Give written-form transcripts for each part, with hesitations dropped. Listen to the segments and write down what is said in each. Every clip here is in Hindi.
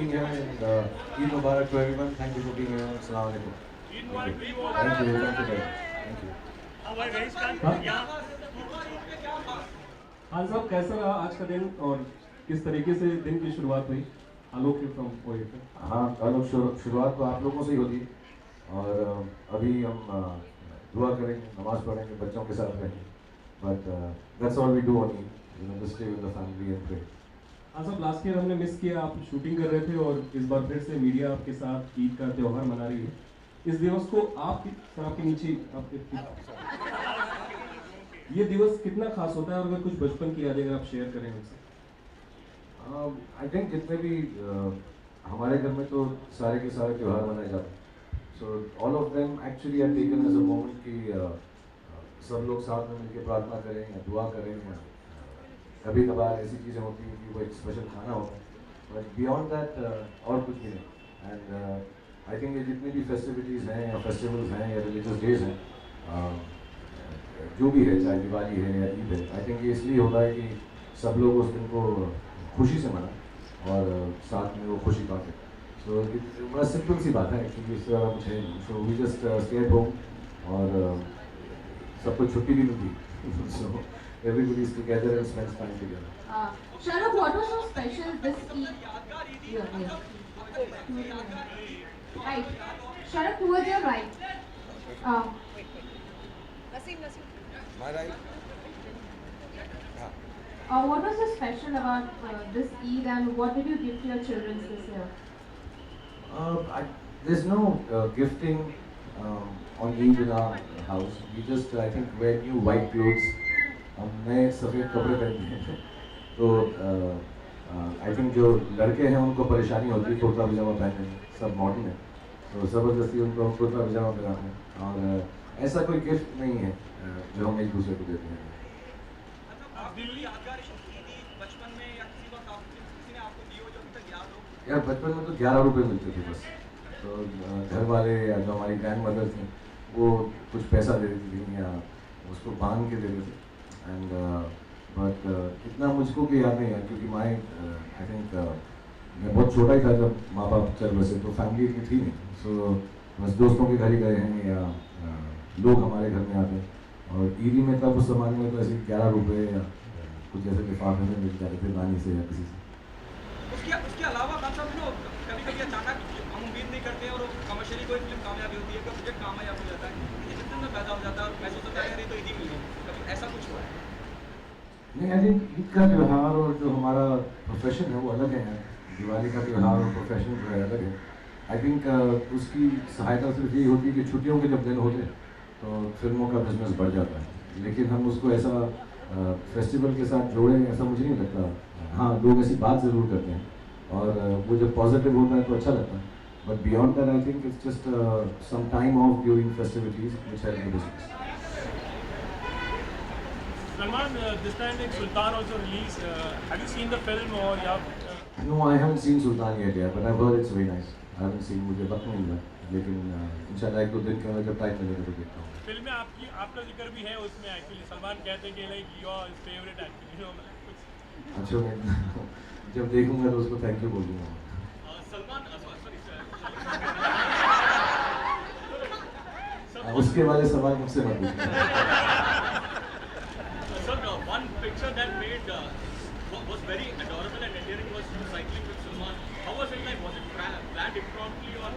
being here and Eid Mubarak to everyone. Thank you for being here. Assalamu alaikum. Thank you. Thank you. Thank you. Thank you. हाँ साहब, कैसा रहा आज का दिन और किस तरीके से दिन की शुरुआत हुई? आलोक फ्रॉम पोएट। हाँ, आलोक शुरुआत तो आप लोगों से ही होती है और अभी हम दुआ करेंगे, नमाज पढ़ेंगे, बच्चों के साथ रहेंगे, but that's all we do only, you know, just stay with the family and pray. हाँ साहब, लास्ट ईयर हमने मिस किया, आप शूटिंग कर रहे थे और इस बार फिर से मीडिया आपके साथ ईद का त्यौहार मना रही है। इस दिवस को आपके नीचे ये दिवस कितना खास होता है और अगर कुछ बचपन की यादें अगर आप शेयर करें हमसे। आई थिंक जितने भी हमारे घर में तो सारे के सारे त्यौहार मनाए जाते हैं, so all of them actually are taken as a moment कि सब लोग साथ में मिलकर प्रार्थना करें या दुआ करें या कभी कभार ऐसी चीज़ें होती हैं कि वो एक स्पेशल खाना होता है, बट बियॉन्ड दैट और कुछ भी नहीं। एंड आई थिंक ये जितनी भी फेस्टिविटीज़ हैं या फेस्टिवल्स हैं या रिलीजियस डेज हैं, जो भी है, चाहे दिवाली है या ईद है, आई थिंक ये इसलिए होता है कि सब लोग उस दिन को खुशी से मना और साथ में वो खुशी बांटे। सो बड़ा सिंपल सी बात है क्योंकि इससे ज़्यादा कुछ है नहीं। So we just stay at home और सबको छुट्टी भी मिलती, सो everybody is together and spends time together. Shahrukh, what was so special this Eid? Yeah. Right. Shahrukh, towards your right. Naseem. My right. What was so special about this Eid and what did you give to your children this year? There's no gifting on Eid in our house. We just, I think, wear new white clothes. हम नए सफ़ेद कपड़े पहनते हैं, तो आई थिंक जो लड़के हैं उनको परेशानी होती है कुर्ता पजामा पहनने में, सब मॉडर्न है तो ज़बरदस्ती उनको हम कुर्ता पजामा पहनाते हैं और ऐसा कोई गिफ्ट नहीं है जो हम एक दूसरे को देते हैं। यार बचपन में तो 11 रुपये मिलते थे बस, तो घर वाले या जो हमारी ग्रैंड मदर थी वो कुछ पैसा दे देती थी या उसको बांध के देते थे। एंड बट इतना मुझको भी याद नहीं है क्योंकि आई थिंक मैं बहुत छोटा ही था जब माँ बाप चल बसे, तो फैमिली इतनी थी नहीं, सो बस दोस्तों के घर ही गए हैं या लोग हमारे घर में आते हैं। और ईदी में तब उस ज़माने में तो ऐसे 11 रुपये या कुछ ऐसे लिफाफे में मिल जाते थे नानी से या किसी से। उसके अलावा कभी अचानक हम उम्मीद नहीं करते हैं और कमर्शियली कोई फिल्म कामयाबी होती है, कोई प्रोजेक्ट कामयाब हो जाता है, जितने में पैदा हो जाता है और मैं सोचता है तो ईदी मिल गई, कभी ऐसा कुछ हुआ है? नहीं, आई थिंक ईद का त्यौहार और जो हमारा प्रोफेशन है वो अलग है। दिवाली का त्यौहार और प्रोफेशन जो है अलग है। आई थिंक उसकी सहायता सिर्फ यही होती है कि छुट्टियों के जब दिन होते हैं तो फिल्मों का बिजनेस बढ़ जाता है, लेकिन हम उसको ऐसा फेस्टिवल के साथ जोड़ें ऐसा मुझे नहीं लगता। हाँ, लोग ऐसी बात ज़रूर करते हैं और वो जब पॉजिटिव होता है तो अच्छा लगता है, but beyond that I think it's just some time off during festivities which help the business. Salman, this time like Sultan also released. Have you seen the film or yeah? No, I haven't seen Sultan yet, but I've heard it's very nice. I haven't seen, मुझे वक्त नहीं मिला, लेकिन इंशाल्लाह एक दो दिन के अंदर जब टाइम मिलेगा तो देखता हूँ। फिल्म में आपका जिक्र भी है उसमें एक्चुअली। सलमान कहते हैं कि like your favourite actor, you know. अच्छा, मैं जब देखूंगा तो उसको थैंक यू बोल दूँगा। सलमान उसके वाले सवाल मुझसे मत पूछिए। One picture that made was very adorable and endearing was you cycling with Salman. How was it like? Was it planned impromptu or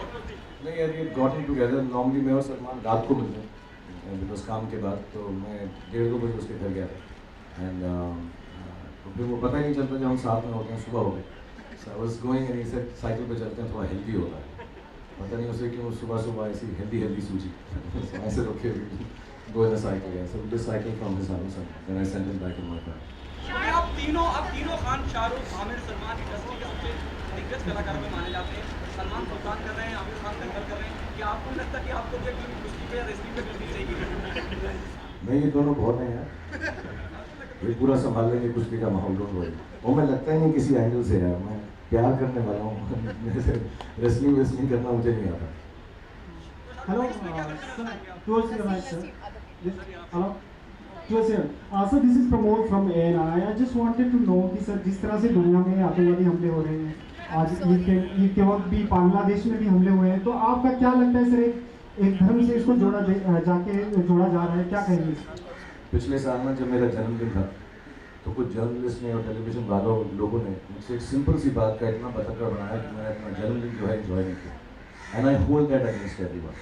what was the? नहीं यार, ये gotten together. Normally मैं और सलमान रात को मिलते हैं बिकॉज काम के बाद, तो मैं 1:30-2 बजे उसके घर गया था एंड तो फिर वो पता ही नहीं चलता जब हम साथ में होते हैं, सुबह हो गई। So I was going and he said cycle पे चलते हैं थोड़ा हेल्दी होता है, पता नहीं उसे क्यों सुबह सुबह ऐसी हेल्दी सूझी। So I said okay, go in a cycle, yeah. So we just cycle from his house and then I sent him back in my car. अब तीनों खान, शाहरुख, आमिर, सलमान इंडस्ट्री के सबसे दिग्गज कलाकारों में माने जाते हैं। सलमान सुल्तान कर रहे हैं, आमिर खान दंगल कर रहे हैं। क्या आपको लगता है कि आपको भी एक कुश्ती पे या रेसलिंग पे करनी चाहिए? नहीं, ये दोनों बहुत हैं यार, ये पूरा संभाल लेंगे कुश्ती का माहौल, डोंट वरी। वो मैं लगता ही नहीं किसी एंगल से यार, मैं प्यार करने वाला हूँ। रेसलिंग करना मुझे नहीं आता। Hello, towards your right, sir. Yes, hello. Sir this is Pramod from ANI। I just wanted to know कि सर जिस तरह से दुनिया में आतंकवादी हमले हो रहे हैं, आज ईद के वक्त भी बांग्लादेश में भी हमले हुए हैं, तो आपका क्या लगता है सर एक धर्म से इसको जोड़ा जा रहा है, क्या कहेंगे इस पर? पिछले साल में जब मेरा जन्मदिन था तो कुछ जर्नलिस्ट ने और टेलीविजन वालों लोगों ने मुझसे एक सिंपल सी बात का इतना बतंगड़ बनाया कि मैंने अपना जन्मदिन जो है एंजॉय नहीं किया। And I hold that against everyone,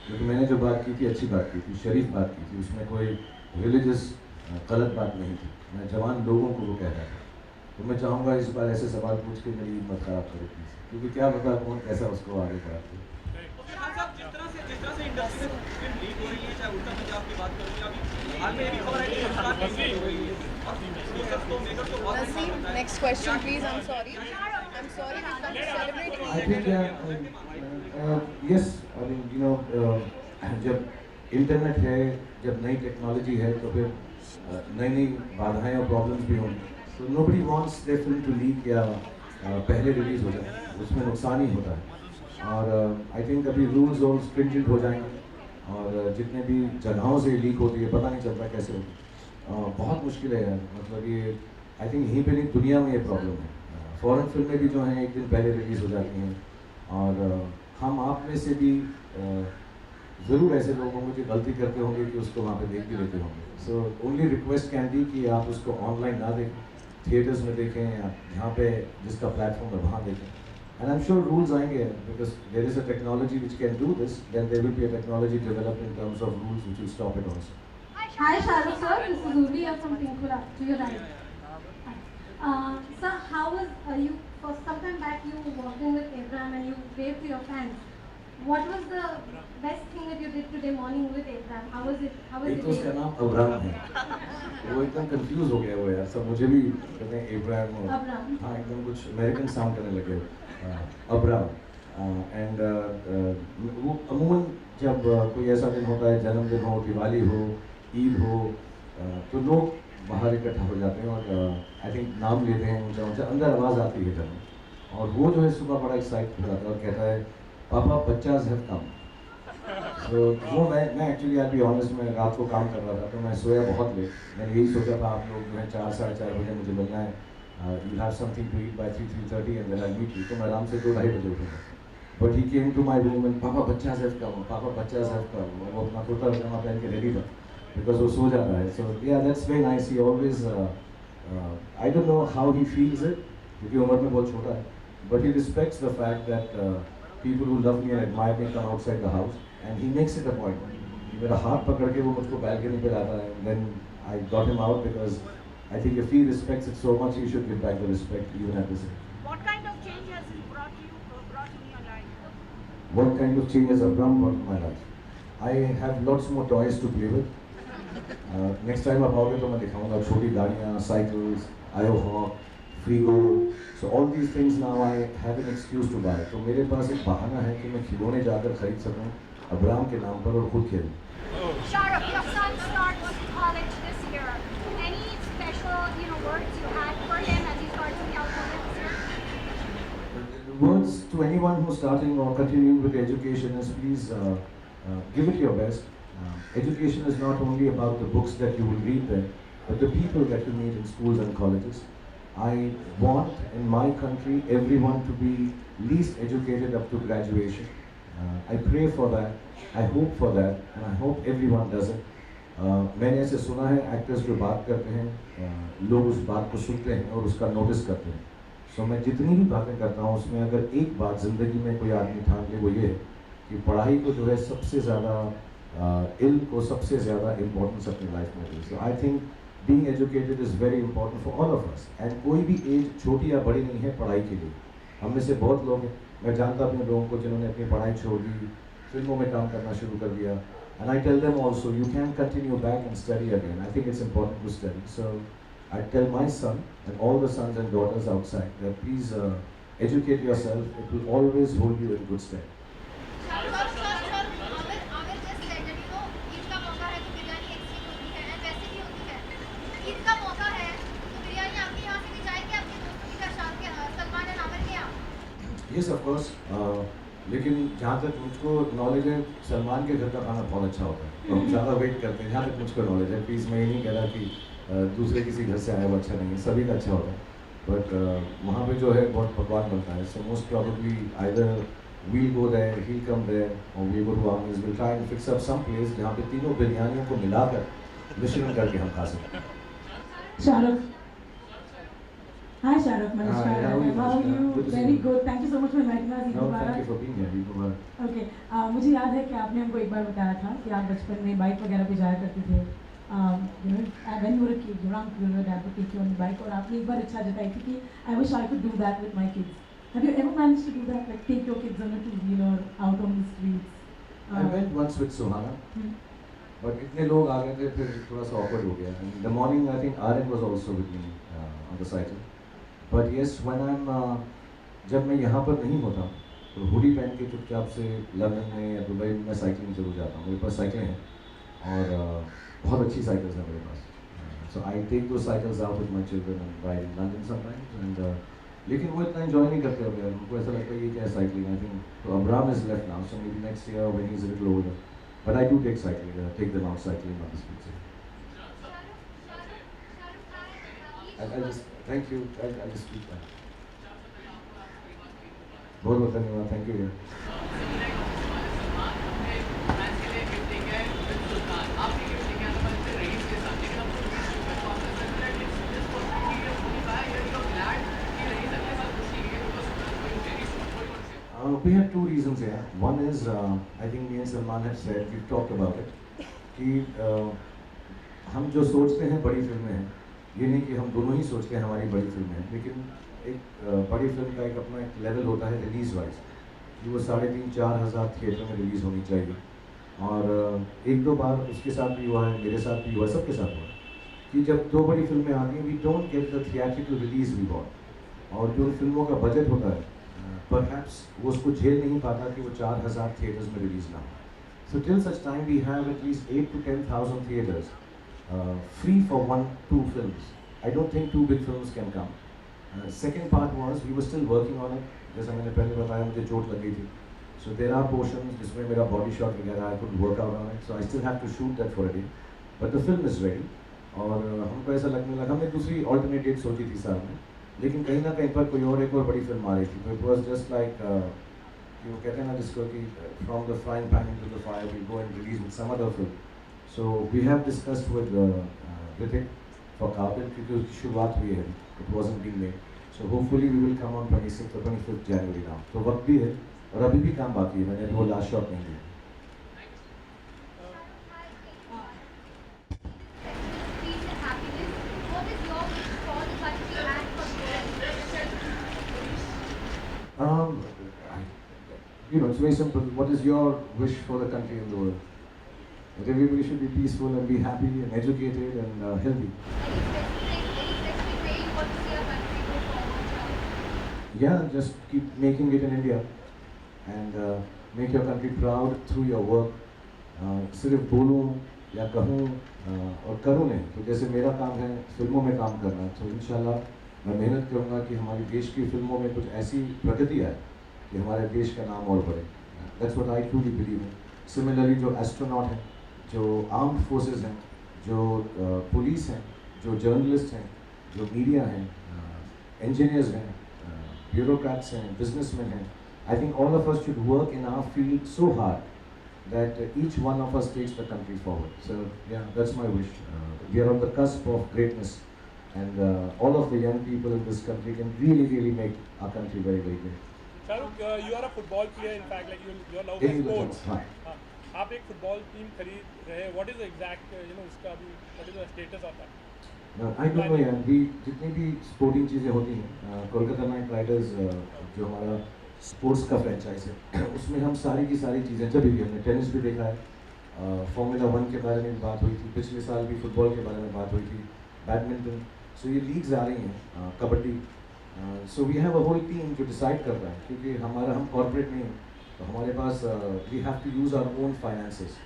क्योंकि मैंने जो बात की थी अच्छी बात की थी, शरीफ बात की थी, उसमें कोई रिलीजियस गलत बात नहीं थी। मैं जवान लोगों को वो कह रहा था। तो मैं चाहूँगा इस बार ऐसे सवाल पूछ के मेरी हिम्मत खराब करो प्लीज़, क्योंकि क्या पता कौन कैसा उसको आगे बढ़ाते। खान साहब, जिस तरह से इंडस्ट्री में फिल्म लीक हो रही है, चाहे उल्टा पंजाब की बात करूँ या अभी हाल में ये भी खबर है कि संस्कार की लीक हो रही है और प्रोड्यूसर्स को मेकर्स को बहुत नुकसान होता है। Next question, please. I'm sorry. I'm sorry. We've come to celebrate. I think yes, I mean you know जब इंटरनेट है, जब नई टेक्नोलॉजी है, तो फिर नई नई बाधाएं और प्रॉब्लम्स भी होंगी। तो nobody wants their film to leak या पहले रिलीज हो जाए, उसमें नुकसान ही होता है। और आई थिंक अभी रूल्स और स्ट्रिंजेंट हो जाएंगे और जितने भी जगहों से लीक होती है पता नहीं चलता कैसे होती। बहुत मुश्किल है यार, मतलब ये आई थिंक यहीं पे नहीं दुनिया में ये प्रॉब्लम है। फॉरेन फिल्में भी जो हैं एक दिन पहले रिलीज़ हो जाती हैं और हम आप में से भी ज़रूर ऐसे लोग होंगे जो गलती करते होंगे कि उसको वहाँ पे देख भी लेते होंगे। So only request can be कि आप उसको ऑनलाइन ना देखें, थिएटर्स में देखें या जहाँ पे जिसका प्लेटफॉर्म है वहाँ देखें। And I am sure rules आएंगे, because there is a technology which can do this, then there will be a technology developed in terms of rules which will stop it also. Hi Shahrukh sir, this is Urvi from Pinkura. To your right. Sir, how was you? For some time back, you walked in with Abraham and you waved to your fans. What was the best thing that you did today morning with Abraham? How was it? How was एक it? तो उसका नाम अब्राहम है, वो एकदम कंफ्यूज हो गया वो यार, सब मुझे भी कहते हैं इब्राहिम और अब्राहम। हाँ एकदम कुछ अमेरिकन साउंड करने लगे अब्राहम। एंड वो अमूमन जब कोई ऐसा दिन होता है, जन्मदिन हो, दिवाली हो, ईद हो, तो लोग बाहर इकट्ठा हो जाते हैं और आई थिंक नाम लेते हैं ऊँचा ऊँचा, अंदर आवाज़ आती है जब। और वो जो है सुबह बड़ा एक्साइट हो जाता है और कहता है पापा बच्चाज़ हैव कम। तो वो मैं एक्चुअली आज भी ऑनेस्ट में रात को काम कर रहा था तो मैं सोया बहुत लेट। मैंने यही सोचा था आप लोग जो है 4 साढ़े 4 बजे मुझे मिलना है, you have something to eat by 3:30 and then I meet you. तो मैं आराम से 2-2:30 बजे उठूँगा, but he came to my room and पापा बच्चाज़ हैव कम, पापा बच्चाज़ हैव कम। वो अपना कुर्ता पजामा पहन के रेडी था बिकॉज वो सो जाता है। सो या that's very nice. He always I don't know how he feels it, क्योंकि उम्र में बहुत छोटा है, but he respects the fact that people who love me and admire me come outside the house and he makes it a point. मेरा हाथ पकड़ के वो मुझको balcony पे लाता है, and then I got him out because I think if he respects it so much, he should give back the respect even at this age. What kind of change has he brought in your life? What kind of changes have Abraham brought in my life? I have lots more toys to play with. Next time आप आओगे तो मैं दिखाऊंगा छोटी गाड़ियाँ, cycles, IOHawk, Frigo. So all these things now I have an excuse to buy. तो मेरे पास एक बहाना है कि मैं खिलौने जाकर खरीद सकूं अब्राहम के नाम पर और खुद खेलूं। Shahrukh, your son starts college this year. Any special, words you had for him as he starts in California this year? Words to anyone who's starting or continuing with education is please give it your best. Education is not only about the books that you will read there, but the people that you meet in schools and colleges. I want in my country everyone to be least educated up to graduation. I pray for that, I hope for that, and I hope everyone does it. मैंने ऐसे सुना है एक्टर्स जो बात करते हैं लोग उस बात को सुनते हैं और उसका नोटिस करते हैं। सो मैं जितनी भी बातें करता हूँ उसमें अगर एक बात ज़िंदगी में कोई आदमी ठान ले वो ये है कि पढ़ाई को जो है सबसे ज़्यादा इल्म को सबसे ज़्यादा इम्पोर्टेंस अपनी लाइफ में दी। So I think being educated is very important for all of us and कोई भी एज छोटी या बड़ी नहीं है पढ़ाई के लिए। हम में से बहुत लोग हैं, मैं जानता अपने लोगों को जिन्होंने अपनी पढ़ाई छोड़ दी, फिल्मों में काम करना शुरू कर दिया, and I tell them also you can continue back and study again. I think it's important to study. So I tell my son and all the sons and daughters outside that please educate yourself. It will always hold you in good stead. Yes, of course. लेकिन जहाँ तक मुझको नॉलेज है, सलमान के घर का खाना बहुत अच्छा होता है, तो हम ज़्यादा वेट करते हैं। जहाँ तक मुझको नॉलेज है, प्लीज़ मैं ये नहीं कह रहा कि दूसरे किसी घर से आया वो अच्छा नहीं है, सभी का अच्छा होता है, बट वहाँ पे जो है बहुत पकवान बनता है। So most probably either we'll go there, he'll come there, or we'll go to Amis, we'll try and fix up some place जहाँ पे तीनों बिरयानियों को मिलाकर मिश्रण करके हम खा सकते हैं। Shahrukh. Hi Shahrukh, Hi, Manishka. how are you, How are Manishka? you? Good to see Very you. good. Thank you so much for inviting us. No, thank you for being here. You know, Okay. मुझे याद है कि आपने हमको एक बार बताया था कि आप बचपन में बाइक वगैरह पे जाया करते थे. You know, when you were a kid, your dad would take you on the bike. और आपने एक बार इच्छा जताई थी कि I wish I could do that with my kids. Have you ever managed to do that? Like take your kids on a two-wheeler out on the streets? I went once with Suhana, but इतने लोग आ गए थे फिर थोड़ा सा awkward हो गया. In the morning, I think Aryan was also with me on the cycle. But yes, when I'm जब मैं यहाँ पर नहीं होता तो हुडी पहन के चुपचाप से लंदन में या दुबई में मैं साइकिलिंग जरूर जाता हूँ. मेरे पास साइकिलें हैं और बहुत अच्छी साइकिल्स हैं मेरे पास. So I take those cycles out with my children and ride in London sometimes. And लेकिन वो इतना enjoy नहीं करते अब यार. उनको ऐसा लगता है ये क्या cycling. I think so Abram is left now, so maybe next year when he's a little older. But I do take cycling, take them out cycling on the streets. I'll just thank you. I'll just speak that. बहुत बहुत धन्यवाद. Thank you. We have two reasons here. One is, I think me and Salman have said, we've talked about it, कि हम जो सोचते हैं बड़ी फिल्में हैं, ये नहीं कि हम दोनों ही सोचते हैं हमारी बड़ी फिल्में हैं, लेकिन एक बड़ी फिल्म का एक अपना एक लेवल होता है रिलीज़ वाइज, कि वो 3,500-4 हज़ार थिएटर में रिलीज़ होनी चाहिए. और एक दो बार उसके साथ भी हुआ है, मेरे साथ भी हुआ है, सबके साथ हुआ है, कि जब दो बड़ी फिल्में आती हैं, we don't get the theatrical release we want. और जो फिल्मों का बजट होता है, परहैप्स वो उसको झेल नहीं पाता कि वो 4,000 थिएटर्स में रिलीज़ ना हो. So till such time we have at least 8,000 to 10,000 theatres free for 1-2 films. I don't think 2 big films can come. Second part was we were still working on it. जैसा मैंने पहले बताया, मुझे चोट लगी थी. So there are portions जिसमें मेरा body shot वगैरह I couldn't work out on it. So I still have to shoot that for a day. But the film is ready. और हमको ऐसा लगने लगा, हमने दूसरी alternate date सोची थी साल में, लेकिन कहीं ना कहीं पर कोई और एक और बड़ी फिल्म आ रही थी. तो it was just like वो कहते हैं ना जिसको कि from the frying pan into the fire, we go and release with some other film. So we have discussed with Ritik for Kabil क्योंकि उसकी शुरुआत हुई है, it wasn't being made. So hopefully we will come on 26th or 25th January now. तो वक्त भी है और अभी भी काम बाकी है. मैंने अभी वो लास्ट शॉट नहीं दिया. You know, it's very simple. What is your wish for the country and the world? That everybody should be peaceful and be happy and educated and healthy. Yeah, just keep making it in India and make your country proud through your work. सिर्फ बोलूं या कहूं और करूं नहीं. तो जैसे मेरा काम है फिल्मों में काम करना, तो इंशाल्लाह मैं मेहनत करूंगा कि हमारे देश की फिल्मों में कुछ ऐसी प्रगति आए कि हमारे देश का नाम और बढ़े. That's what I truly believe in. Similarly, जो एस्ट्रोनॉट हैं, जो आर्म्ड फोर्सेस हैं, जो पुलिस हैं, जो जर्नलिस्ट हैं, जो मीडिया हैं, इंजीनियर्स हैं, ब्यूरोक्रेट्स हैं, बिजनेसमैन हैं, I think all of us should work in our field so hard that each one of us takes the country forward. So yeah, that's my wish. We are on the cusp of greatness, and all of the young people in this country can really make our country very great. Shahrukh, you are a football player. In fact, like you are love sports. हाँ. आप एक फुटबॉल टीम खरीद रहे. What is the exact, उसका अभी what is the status of that? I don't know यार. भी जितनी भी स्पोर्टिंग चीज़ें होती हैं, कोलकाता नाइट राइडर्स जो हमारा स्पोर्ट्स का फ्रेंचाइज है, उसमें हम सारी की सारी चीज़ें, जब भी हमने टेनिस भी देखा है, फॉर्मूला 1 के बारे में बात हुई थी, पिछले साल भी फुटबॉल के बारे में बात हुई थी, बैडमिंटन. सो ये लीग्स आ रही हैं, kabaddi. So we have a whole team जो डिसाइड कर रहा है, क्योंकि हम कॉर्पोरेट नहीं हैं, तो हमारे पास we have to use our own finances.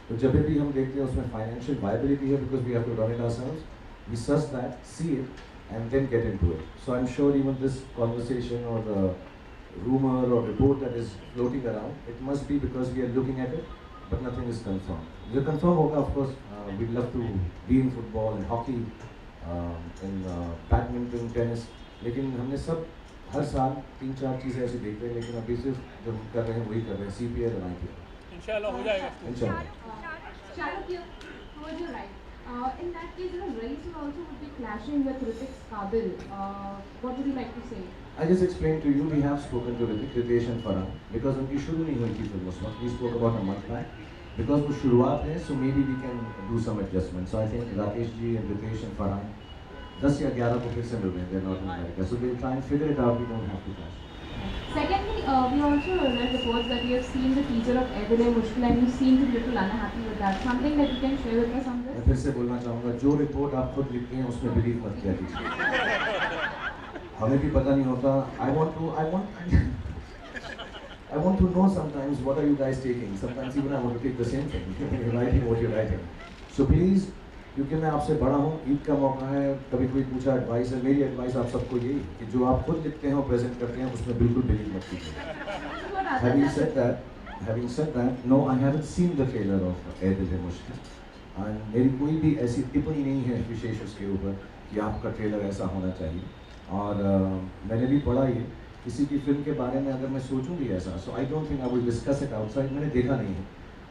तो जब भी हम देखते हैं उसमें फाइनेंशियल वायबिलिटी है, because we have to run it ourselves, we search that, see it, and then get into it. So I'm sure even this conversation or rumor or report that is floating around, it must be because we are looking at it, but nothing is confirmed. जो confirm होगा, of course, we'd love to be in football and hockey, in badminton, tennis. लेकिन हमने सब हर साल 3-4 चीज़ें ऐसी देखते हैं, लेकिन अभी सिर्फ जो हम कर रहे हैं वही कर रहे हैं, CPL और IPL. इंशाल्लाह हो जाएगा. इंशाल्लाह. Shahrukh, you told you right. In that case, Raees will also would be clashing with Hrithik's Qabil. What would you like to say? I just explained to you, we have spoken to Hrithik, Ritesh and Farhan, because उनकी शुरू नहीं हुई थी फिल्म उस वक्त. We spoke about a month back. Because वो शुरुआत है, so maybe we can do some adjustments. So I think Rakesh ji and Ritesh and Farhan 10 या 11 को फिर से मिल रहे हैं. They're not in America, so we'll try and figure it out. We don't have to clash. Secondly, we also read reports that you have seen the teaser of Ae Dil Hai Mushkil and you seem to be a little unhappy with that. Something that you can share with us on this? मैं फिर से बोलना चाहूँगा, जो रिपोर्ट आप खुद लिखते हैं उसमें बिलीव मत किया कीजिए. हमें भी पता नहीं होता. I want to know sometimes what are you guys taking. Sometimes even I want to take the same thing. You're writing what you're writing. So please, क्योंकि मैं आपसे बड़ा हूँ, ईद का मौका है, कभी कोई पूछा एडवाइस है, मेरी एडवाइस आप सबको यही कि जो आप खुद लिखते हैं और प्रेजेंट करते हैं उसमें बिल्कुल बिलीव मत कीजिए. Having said that, no, I haven't seen the trailer of Ae Dil Hai Mushkil. And मेरी कोई भी ऐसी टिप्पणी नहीं है विशेष उसके ऊपर कि आपका ट्रेलर ऐसा होना चाहिए. और मैंने भी पढ़ा ये किसी की फिल्म के बारे में अगर मैं सोचूं भी ऐसा, so I don't think I will discuss it outside. मैंने देखा नहीं है,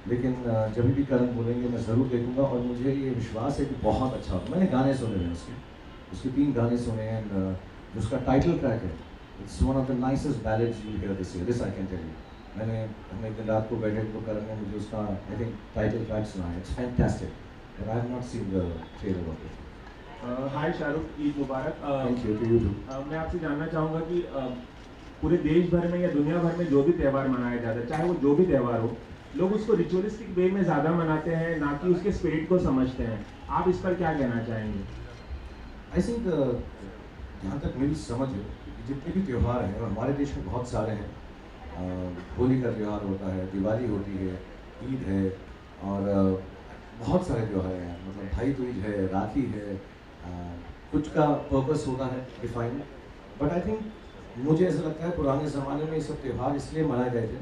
लेकिन जब भी करण बोलेंगे मैं ज़रूर देखूंगा और मुझे ये विश्वास है कि बहुत अच्छा होगा. मैंने गाने सुने हैं उसके 3 गाने सुने हैं. जो उसका टाइटल ट्रैक है, it's one of the nicest ballads you hear this year. This I can tell you. हम एक दिन रात को बैठे तो करण ने मुझे उसका आई थिंक टाइटल ट्रैक सुनाया. It's fantastic, but I have not seen the trailer of it. Hi Shahrukh, Eid मुबारक. Thank you to you too. मैं आपसे जानना चाहूँगा कि पूरे देश भर में या दुनिया भर में जो भी त्यौहार मनाया जाता है, चाहे वो जो भी त्यौहार हो, लोग उसको रिचुअलिस्टिक वे में ज़्यादा मनाते हैं, ना कि उसके स्पिरिट को समझते हैं. आप इस पर क्या कहना चाहेंगे? आई थिंक जहाँ तक मेरी समझ है, जितने भी त्यौहार हैं, और हमारे देश में बहुत सारे हैं. होली का त्यौहार होता है, दिवाली होती है, ईद है, और बहुत सारे त्यौहार हैं. मतलब भाई दूज है, राखी है, कुछ का पर्पस होता है डिफाइन. बट आई थिंक मुझे ऐसा लगता है पुराने ज़माने में ये सब त्यौहार इसलिए मनाए गए थे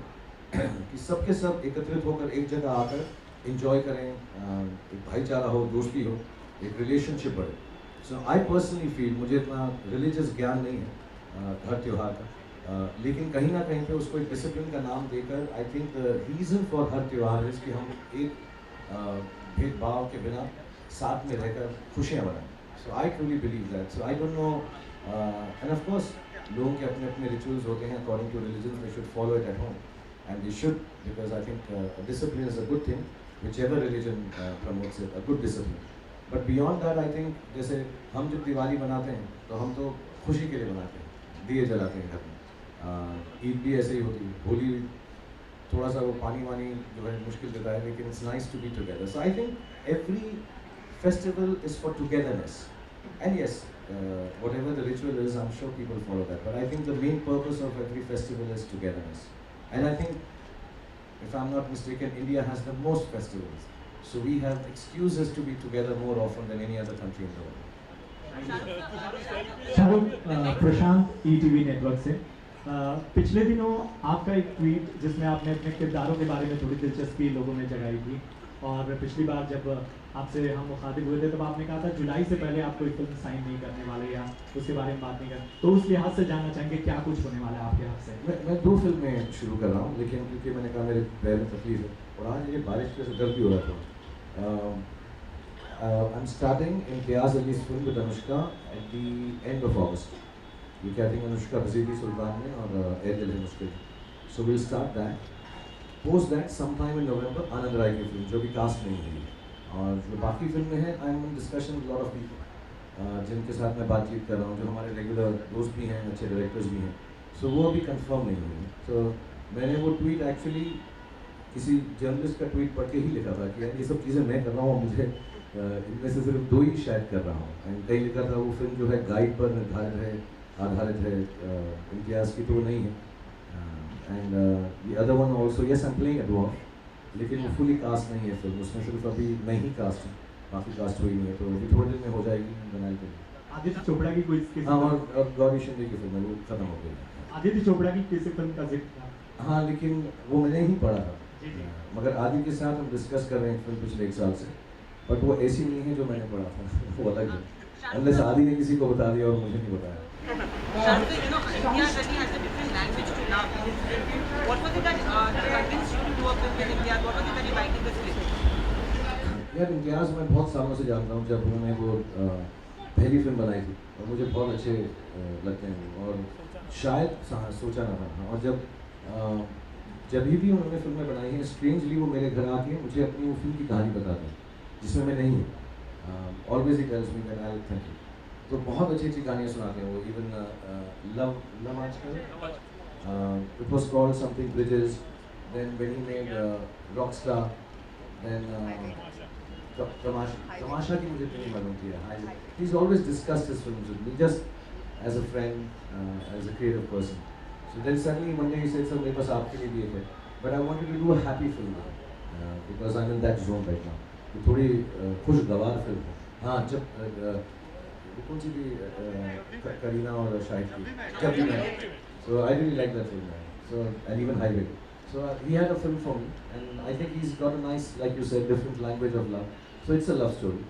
कि सबके सब एकत्रित होकर एक जगह आकर एंजॉय करें, एक भाईचारा हो, दोस्ती हो, एक रिलेशनशिप बढ़े. सो आई पर्सनली फील, मुझे इतना रिलीजियस ज्ञान नहीं है हर त्यौहार का, लेकिन कहीं ना कहीं पे उसको एक डिसिप्लिन का नाम देकर I think the reason for her त्यौहार है कि हम एक भेदभाव के बिना साथ में रहकर खुशियाँ मनाएं. So I truly believe that. So I don't know, and of course लोगों के अपने अपने रिचुअल्स होते हैं according to religion. They should follow it at home and they should, because I think discipline is a good thing, whichever religion promotes it, a good discipline. But beyond that, I think जैसे हम जब दिवाली मनाते हैं तो हम तो खुशी के लिए मनाते हैं, दिए जलाते हैं घर में. ईद भी ऐसे ही होती है. होली थोड़ा सा वो पानी वानी जो है मुश्किल देता है, लेकिन it's nice to be together. So I think every festival is for togetherness. And yes, whatever the ritual is, I'm sure people follow that. But I think the main purpose of every festival is togetherness. And I think, if I'm not mistaken, India has the most festivals. So we have excuses to be together more often than any other country in the world. Shahrukh, Prashant ETV network से. पिछले दिनों आपका एक ट्वीट जिसमें आपने अपने किरदारों के बारे में थोड़ी दिलचस्पी लोगों में जगाई थी, और पिछली बार जब आपसे हम मुखातिब हुए थे तब आपने कहा था जुलाई से पहले आप कोई फिल्म साइन नहीं करने वाले या उसके बारे में बात नहीं कर. तो उस लिहाज से जानना चाहेंगे क्या कुछ होने वाला है आपके हाथ से? मैं 2 फिल्में शुरू कर रहा हूँ, लेकिन क्योंकि मैंने कहा मेरे पैर में तकलीफ है और आज ये बारिश के दर्द भी हो रहा था. आई एम स्टार्टिंग इम्तियाज़ अली's film with Anushka at the end of August. ये क्या थिंक अनुष्का बजीदी सुल्तान में और ए Dil Hai Mushkil. So will start that. Post that sometime in November Anand Rai की फिल्म जो भी कास्ट नहीं हुई. और जो बाकी फिल्में हैं, I am in discussion with lot of people जिनके साथ मैं बातचीत कर रहा हूँ, जो हमारे रेगुलर दोस्त भी हैं, अच्छे डायरेक्टर्स भी हैं. सो वो अभी कंफर्म नहीं हुई. सो मैंने वो ट्वीट एक्चुअली किसी जर्नलिस्ट का ट्वीट पढ़ के ही लिखा था कि यार ये सब चीज़ें मैं कर रहा हूँ, मुझे इनमें से सिर्फ 2 ही शायद कर रहा हूँ. एंड कहीं लिखा था वो फिल्म जो है गाइड पर आधारित है, इम्तियाज़ की तो नहीं है. And the other one also, yes I am playing a dwarf, लेकिन वो फुली कास्ट नहीं है फिल्म. उसमें सिर्फ अभी मैं ही कास्ट हूँ, बाकी कास्ट हुई नहीं है. तो अभी थोड़े दिन में हो जाएगी. बनाई आदित्य चोपड़ा की कोई किसी हाँ, और गौरी शिंदे की फिल्म है, वो खत्म हो गई। आदित्य चोपड़ा की किसी फिल्म का जिक्र था? हाँ, लेकिन वो मैंने ही पढ़ा था। मगर आदि के साथ हम डिस्कस कर रहे हैं फिल्म पिछले 1 साल से, बट वो ऐसी नहीं है जो मैंने पढ़ा था, वो अलग है। अनलेस आदि ने किसी को बता दिया और मुझे नहीं बताया। Sharad, you know, India really has a different language to love. What was it that convinced you to do a film in India? What was it that you liked in the script? यार, इम्तियाज़ मैं बहुत सालों से जानता हूँ, जब उन्होंने वो पहली फिल्म बनाई थी और मुझे बहुत अच्छे लगते हैं वो, और शायद सोचा ना था। और जब भी उन्होंने फिल्में बनाई हैं, स्ट्रेंजली वो मेरे घर आके मुझे अपनी वो फिल्म की कहानी बताते हैं जिसमें मैं नहीं हूँ। Always he tells me that I will thank you. तो बहुत अच्छी अच्छी कहानियाँ सुनाते हैं वो। Even love Aaj Kal, it was called something bridges, then when he made Rockstar, then Tamasha की मुझे नहीं मालूम थी। He is always discussed his films with me just as a friend, as a creative person. So then suddenly one day he said, "Sir, मेरे पास आपके लिए भी एक है, but I wanted to do a happy film because I'm in that zone right now." तो थोड़ी खुशगवार फिल्म है। हाँ, जब कौन सी थी करीना और शाहिद की, जब भी मैं, so I really like that film, so and even Highway. So he had a film for me, and I think he's got a nice, like you said, different language of love. So it's a love story,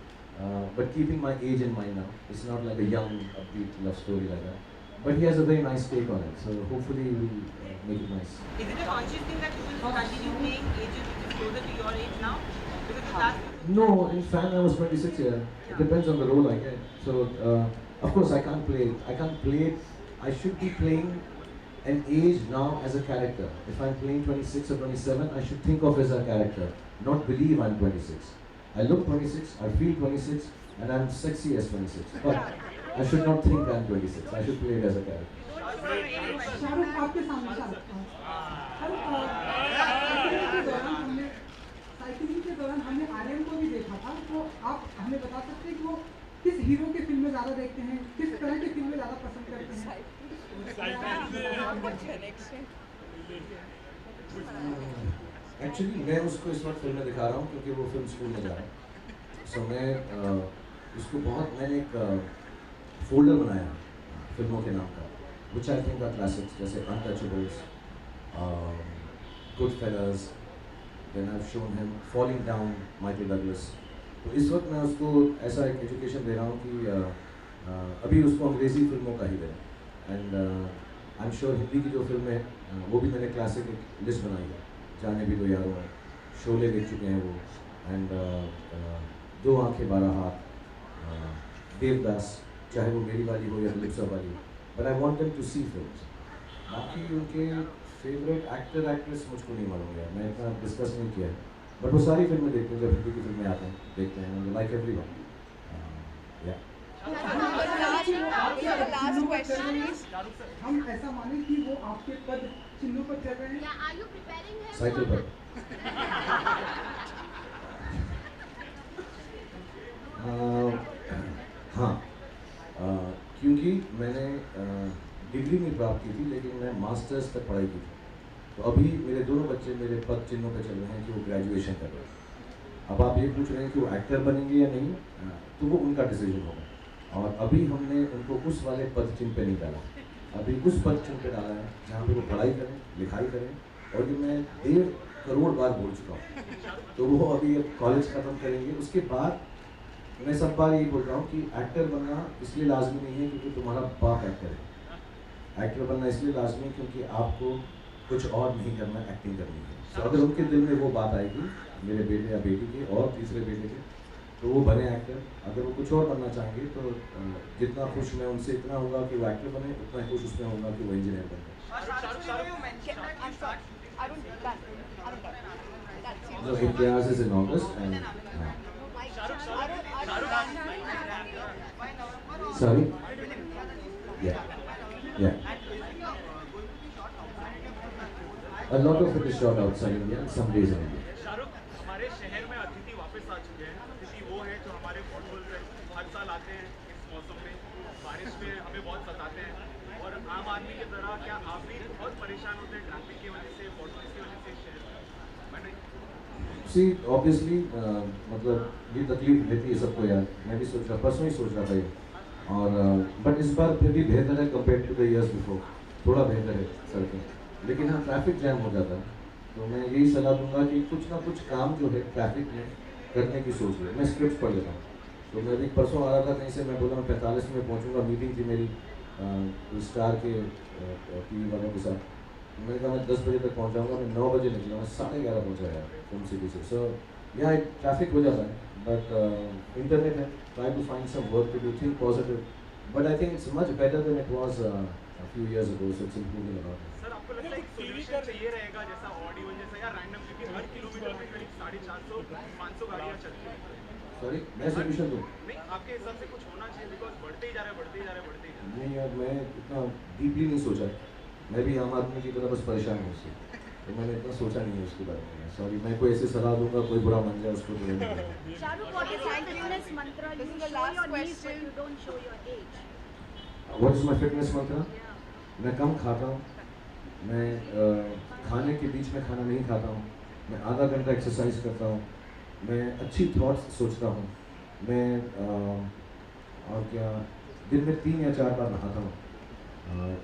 but keeping my age in mind now. It's not like a young, upbeat love story like that. But he has a very nice take on it, so hopefully he will make it nice. Is it a conscious thing that you will continue playing ages which is closer to your age now? Because the last... No, in fact, I was 26 here. It depends on the role I get. So, of course, I can't play it. I can't play it. I should be playing an age now as a character. If I'm playing 26 or 27, I should think of as a character, not believe I'm 26. I look 26, I feel 26, and I'm sexy as 26. But I should not think I'm 26. I should play it as a character. Shahrukh आपके सामने साइकिलिंग के दौरान हमने आर्यन को भी देखा था, तो आप हमें बता सकते हैं कि वो किस हीरो की फिल्में ज़्यादा देखते हैं, किस तरह की फिल्में ज़्यादा पसंद करते हैं? एक्चुअली मैं उसको इस वक्त फिल्म में दिखा रहा हूँ क्योंकि वो फिल्म स्कूल में जा रहा है। सो मैं उसको मैंने एक फोल्डर बनाया फिल्मों के नाम का, which I think are classics, जैसे Untouchables, Goodfellas, then I've shown him Falling Down, Michael Douglas. तो इस वक्त मैं उसको ऐसा एक एजुकेशन दे रहा हूँ कि अभी उसको अंग्रेज़ी फिल्मों का ही दें, and I am sure Hindi की जो फिल्म है वो भी मैंने क्लासिक एक लिस्ट बनाई है। जाने भी दो यारों है, शोले देख चुके हैं वो, एंड दो आंखें 12 हाथ, देवदास, चाहे वो मेरी वाली हो या लिप्सा वाली, but I want them to see films. बाकी उनके फेवरेट एक्टर एक्ट्रेस मुझको नहीं मालूम है, मैं इतना डिस्कस नहीं किया है, बट वो सारी फिल्में देखते हैं, जब हिंदी की फिल्में आते हैं देखते हैं, लाइक एवरीवन। लास्ट क्वेश्चन, हम ऐसा माने कि वो आपके पद चिन्हों पर चल रहे हैं, साइकिल पर। हाँ, क्योंकि मैंने डिग्री नहीं प्राप्त की थी, लेकिन मैं मास्टर्स तक पढ़ाई की थी। तो अभी मेरे दोनों बच्चे मेरे पद चिन्हों पे चल रहे हैं कि वो ग्रेजुएशन कर रहे हैं। अब आप ये पूछ रहे हैं कि वो एक्टर बनेंगे या नहीं, तो वो उनका डिसीजन होगा। और अभी हमने उनको उस वाले पद चिन्ह पे नहीं डाला, अभी उस पद चिन्ह पे डाला है जहाँ पे वो पढ़ाई करें, लिखाई करें, और ये मैं 1.5 करोड़ बार बोल चुका हूँ। तो वो अभी अब कॉलेज ख़त्म करेंगे, उसके बाद मैं सब बार यही बोल रहा हूँ कि एक्टर बनना इसलिए लाजमी नहीं है क्योंकि तुम्हारा बाप एक्टर है। एक्टर बनना इसलिए लाजमी है क्योंकि आपको कुछ और नहीं करना, एक्टिंग करनी है। तो अगर उनके दिल में वो बात आएगी, मेरे बेटे या बेटी के और तीसरे बेटे के, तो वो बने एक्टर। अगर वो कुछ और बनना चाहेंगे तो जितना खुश मैं उनसे इतना होगा कि वो एक्टर बने, उतना खुश उसमें होगा कि वो इंजीनियर बने। So Imtiaz is in August and sorry, yeah. A lot of it is shot outside India and some days in India. Shahrukh, हमारे शहर में अतिथि वापस आ चुके हैं। अतिथि वो हैं जो हमारे पोर्टफोल पे हर साल आते हैं इस मौसम में, बारिश में हमें बहुत सताते हैं, और आम आदमी की तरह क्या आप भी बहुत परेशान होते हैं ट्रैफिक की वजह से, पोर्टफोल की वजह से शहर में? See, obviously, मतलब ये तकलीफ देती है सबको यार। मैं भी सोच रहा, परसों ही सोच रहा था ये और बट इस बार फिर भी बेहतर है compare to the years before, थोड़ा बेहतर है सड़कें। लेकिन हाँ ट्रैफिक जैम हो जाता है, तो मैं यही सलाह दूंगा कि कुछ ना कुछ काम जो है ट्रैफिक में करने की सोच ले। मैं स्क्रिप्ट पढ़ लेता हूँ, तो मैं भी परसों आ रहा था कहीं से, मैं बोला मैं 45 में पहुँचूँगा, मीटिंग थी मेरी स्टार के टीवी वालों के साथ। मैंने कहा मैं 10 बजे तक पहुँच जाऊँगा, मैं 9 बजे निकला, मैं 11:30 पहुँचा यार फिल्म सिटी से। सो यहाँ ट्रैफिक हो जाता है, बट इंटरनेट है, try to find some work to do, think positive, but I think it's much better than it was a few years ago, so it's improving a lot. Sir आपको लगता है एक सोल्यूशन चाहिए रहेगा जैसा ऑड इवन जैसा या रैंडम, क्योंकि हर किलोमीटर में करीब 450-500 गाड़ियाँ चलती हैं। सॉरी मैं सोल्यूशन दूँ? नहीं, आपके हिसाब से कुछ होना चाहिए, बिकॉज बढ़ते ही जा रहा है, बढ़ते ही जा रहा है, बढ़ते ही जा रहा है। नहीं यार, मैं इतना डीपली नहीं सोचा, मैं भी आम आदमी की तरह बस परेशान हूँ उससे, तो मैंने इतना सोचा नहीं है उसके बारे में। सॉरी, मैं कोई ऐसे सलाह दूंगा कोई बुरा मान जाए उसको, तो नहीं। Shahrukh, what is your fitness mantra? You show your knees, but you don't show your age. What is my fitness mantra? मैं कम खाता हूँ, मैं खाने के बीच में खाना नहीं खाता हूँ, मैं आधा घंटा एक्सरसाइज करता हूँ, मैं अच्छी थॉट्स सोचता हूँ, मैं और क्या दिन में 3 या 4 बार नहाता हूँ,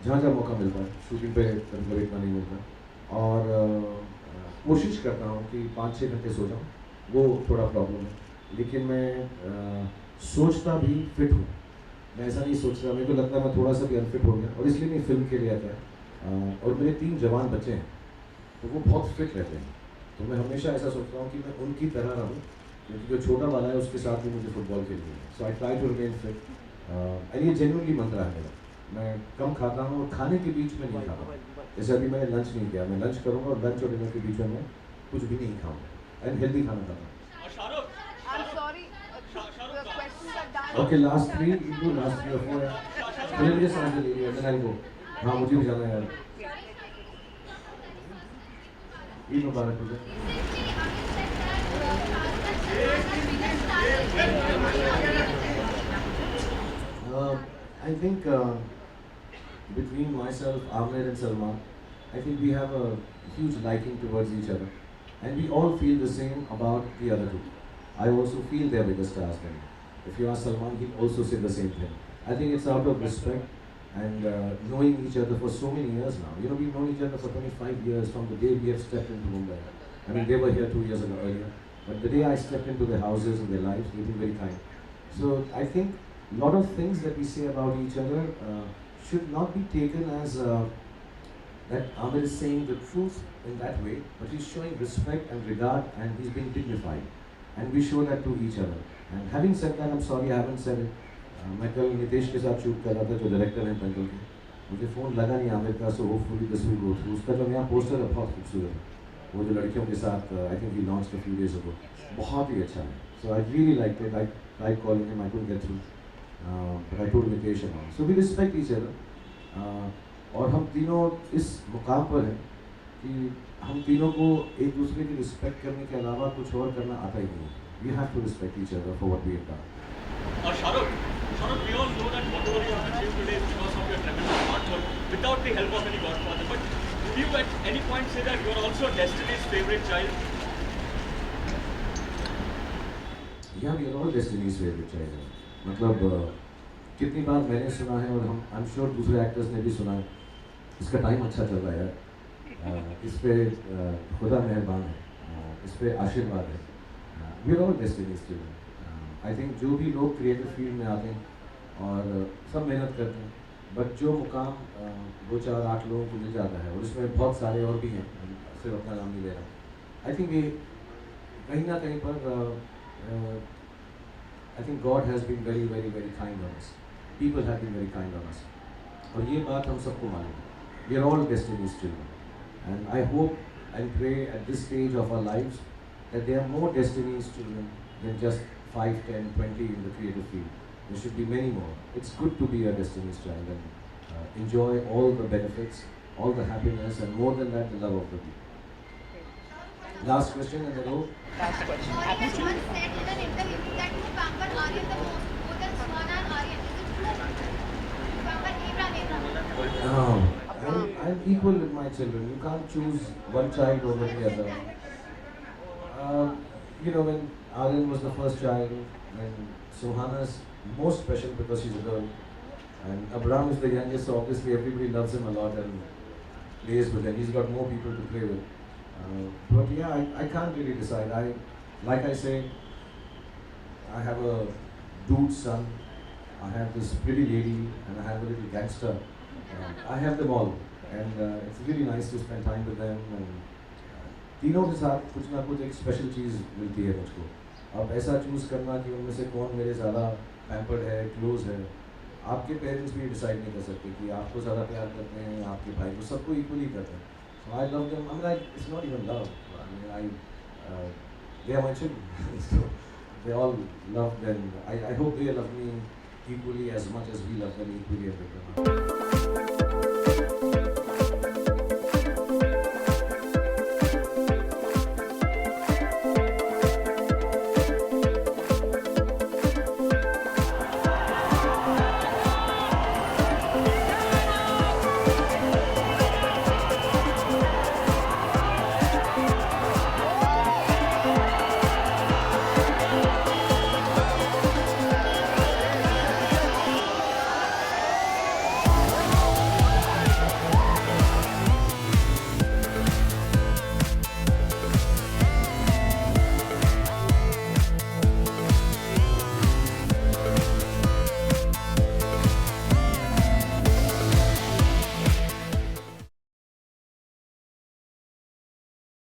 जहाँ जहाँ मौका मिलता है, शूटिंग पे कभी इतना नहीं मिलता, और कोशिश करता हूँ कि 5-6 घंटे सो जाऊँ, वो थोड़ा प्रॉब्लम है, लेकिन मैं सोचता भी फिट हूँ, मैं ऐसा नहीं सोचता, मेरे को लगता है मैं थोड़ा सा भी अनफिट हो गया, और इसलिए मैं फिल्म के लिए आता है। और मेरे 3 जवान बच्चे हैं, तो वो बहुत फिट रहते हैं, तो मैं हमेशा ऐसा सोचता हूँ कि मैं उनकी तरह रहूँ, क्योंकि जो छोटा वाला है उसके साथ भी मुझे फुटबॉल खेलनी है। So I try to remain fit, and ये जेन्युइनली मंत्र है मेरा। मैं कम खाता हूँ और खाने के बीच में नहीं खाता, जैसे अभी मैंने लंच नहीं किया, मैं लंच करूँगा और लंच और डिनर के बीच में मैं कुछ भी नहीं खाऊँगा, एंड हेल्दी खाना खाता हूँ। I'm sorry, the questions are done. Okay, last 3, इनको लास्ट 3 और 4 है, चलिए मुझे समझ ले लिया, मैं को हाँ मुझे भी जाना है यार। ईद मुबारक हो I think between myself, Amir and Salman, I think we have a huge liking towards each other, and we all feel the same about the other two. I also feel they're bigger stars than me. If you ask Salman, he'll also say the same thing. I think it's out of respect and knowing each other for so many years now. You know, we've known each other for 25 years from the day we have stepped into Mumbai. I mean, they were here 2 years ago earlier, but the day I stepped into their houses and their lives, they've been very kind. So I think a lot of things that we say about each other should not be taken as that Amir is saying the truth in that way, but he's showing respect and regard, and he's being dignified, and we show that to each other. And having said that, I'm sorry I haven't said it. मैं कल नितेश के साथ शूट कर रहा था, जो डायरेक्टर हैं दंगल के, मुझे फ़ोन लगा नहीं आमिर का, so hopefully this will go through. उसका जो नया पोस्टर है बहुत खूबसूरत है, वो जो लड़कियों के साथ I think he launched a few days ago, बहुत ही अच्छा है। So I really like it, I tried calling him, I couldn't get through, but I told Nitesh about. So we respect each other, और हम तीनों इस मुकाम पर हैं कि हम तीनों को एक दूसरे की रिस्पेक्ट करने के अलावा कुछ और करना आता ही नहीं। We have to respect each other for what we have done. Shahrukh, we all know that whatever you have achieved today is because of your tremendous hard work, without the help of any godfather. But do you at any point say that you are also Destiny's favorite child? Yeah, we are all Destiny's favorite child. मतलब कितनी बार मैंने सुना है, और हम आई एम श्योर दूसरे एक्टर्स ने भी सुना है, इसका टाइम अच्छा चल रहा है यार, इस पे खुदा मेहरबान है, इस पे आशीर्वाद है। We are all Destiny's children. I think जो भी लोग क्रिएटिव फील्ड में आते हैं और सब मेहनत करते हैं, बट जो मुकाम 2-4-8 लोगों को मिल जाता है, और इसमें बहुत सारे और भी हैं, सिर्फ अपना नाम नहीं ले रहा, आई थिंक ये कहीं ना कहीं पर I think God has been very very very kind on us, people have been very kind on us, और ये बात हम सबको मालूम है। We are all Destiny's children, and I hope and pray at this stage of our lives that there are more Destiny's children than just 5, 10, 20 in the creative field. There should be many more. It's good to be a Destiny's child and enjoy all the benefits, all the happiness, and more than that, the love of the people. Last question and then go. Last question. Once said in an interview that you pamper Aryan the most, more than Swana and Aryan. Is it true? You pamper Abraham. I'm equal with my children. You can't choose one child over the other. You know, when Aryan was the first child, when Suhana's more special because she's a girl. And Abraham is the youngest, so obviously everybody loves him a lot and plays with him. He's got more people to play with. But yeah, I can't really decide. Like I say, I have a dude son, I have this pretty lady, and I have a little gangster. I have them all, and it's really nice to spend time with them. And तीनों के साथ कुछ ना कुछ एक स्पेशल चीज़ मिलती है मुझको. अब ऐसा चूज़ करना कि उनमें से कौन मेरे ज़्यादा पैम्पर्ड है, क्लोज है, आपके पेरेंट्स भी डिसाइड नहीं कर सकते कि आपको ज़्यादा प्यार करते हैं या आपके भाई को, सबको इक्वली करते हैं. So I love them. I mean, it's not even love. I mean, they are my children. So they all love them. I hope they love me equally as much as we love them equally as they can.